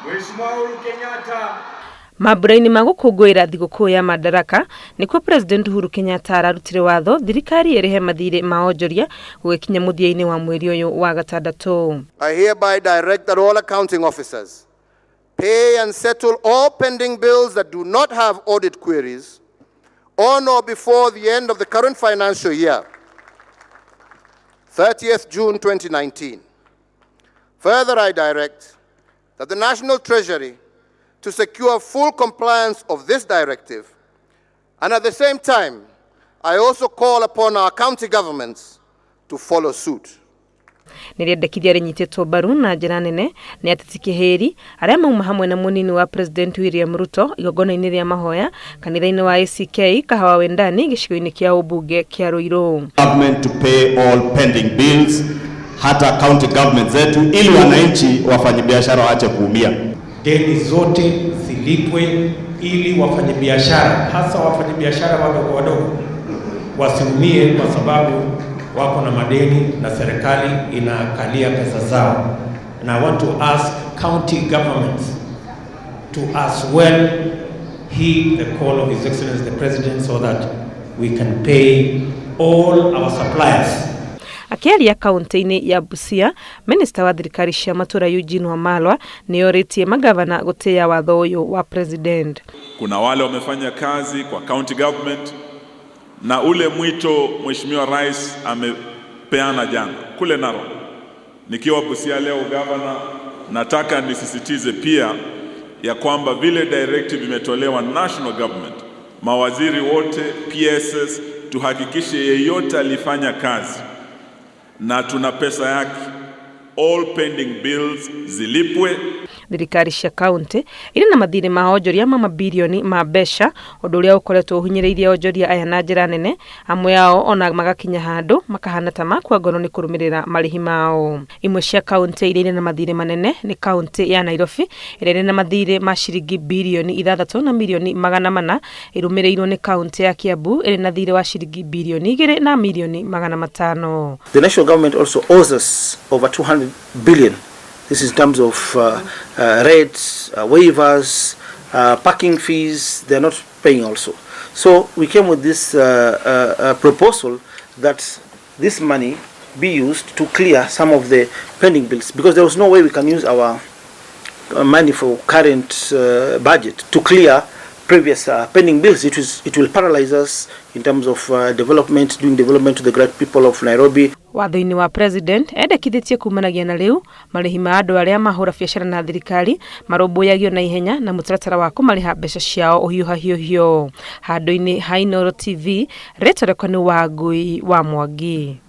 Mheshimiwa Uhuru Kenyatta. Maburaini magukungwira thigũkũ ya Madaraka nikuo President Uhuru Kenyatta ararutire watho thirikari irihe mathirĩ ma onjoria gugikinyia muthia-ini wa mweri uyu wa gatandatu. I hereby direct that all accounting officers pay and settle all pending bills that do not have audit queries on or before the end of the current financial year, 30th June 2019. Further, I direct that the National Treasury to secure full compliance of this directive, and at the same time, I also call upon our county governments to follow suit. Nirendekithia rinyititwo mbaru na njira nene ni ateti kihiri aria mauma hamwe na munini wa President William Ruto igongona-ini ria mahoya kanitha-ini wa ACK kahawa wendani gicigo-ini kia ubunge kia Ruiru. Government to pay all pending bills, hata county government zetu, ili wananchi wafanyabiashara waache kuumia. Deni zote zilipwe ili wafanyabiashara, hasa wafanyabiashara wadogo wasiumie kwa sababu wako na madeni na serikali inakalia pesa zao. And I want to ask county governments to as well heed the call of His Excellency the President so that we can pay all our suppliers. Akiaria kaunti-ini ya Busia, Minister wa thirikari cia matura Eugene Wamalwa nioritie magavana gutia watho uyu wa President. Kuna wale wamefanya kazi kwa county government na ule mwito Mheshimiwa Rais amepeana jana kule Narok. Nikiwa Busia leo governor, nataka nisisitize pia ya kwamba vile directive imetolewa national government, mawaziri wote, PSS, tuhakikishe yeyote alifanya kazi na tuna pesa yake, all pending bills zilipwe. Thirikari cia kaunti iri na mathirĩ ma onjoria ma mabilioni ma mbeca ũndũ ũrĩa ũkoretwo ũhinyĩrĩirie onjoria aya na njĩra nene, amwe yao ona magakinya handũ makahana ta makua ngono nĩ kũrũmĩrĩra marĩhi mao. Imwe cia kaunti iria na mathirĩ manene ni kaunti ya Nairobi ĩrĩa na mathirĩ ma ciringi bilioni 6 na milioni 400, ĩrũmĩrĩirwo ni kaunti ya Kiambu ĩrĩ na thirĩ wa ciringi bilioni 2 na milioni 500. The national government also owes us over 200 billion. This is in terms of rates, waivers, parking fees. They're not paying also. So we came with this proposal that this money be used to clear some of the pending bills, because there was no way we can use our money for current budget to clear previous pending bills. It will paralyze us in terms of development, doing development to the great people of Nairobi. Watho-ini wa President endekithitie kumanagia na riu marihi ma andu aria mahura biacara na thirikari marũmbũyagio na ihenya na mũtaratara wa kũmarĩha mbeca ciao ũhiũha-hiũhio. Handũ-ini ha Inooro TV, rĩtwa nĩ Wangui wa Mwangi.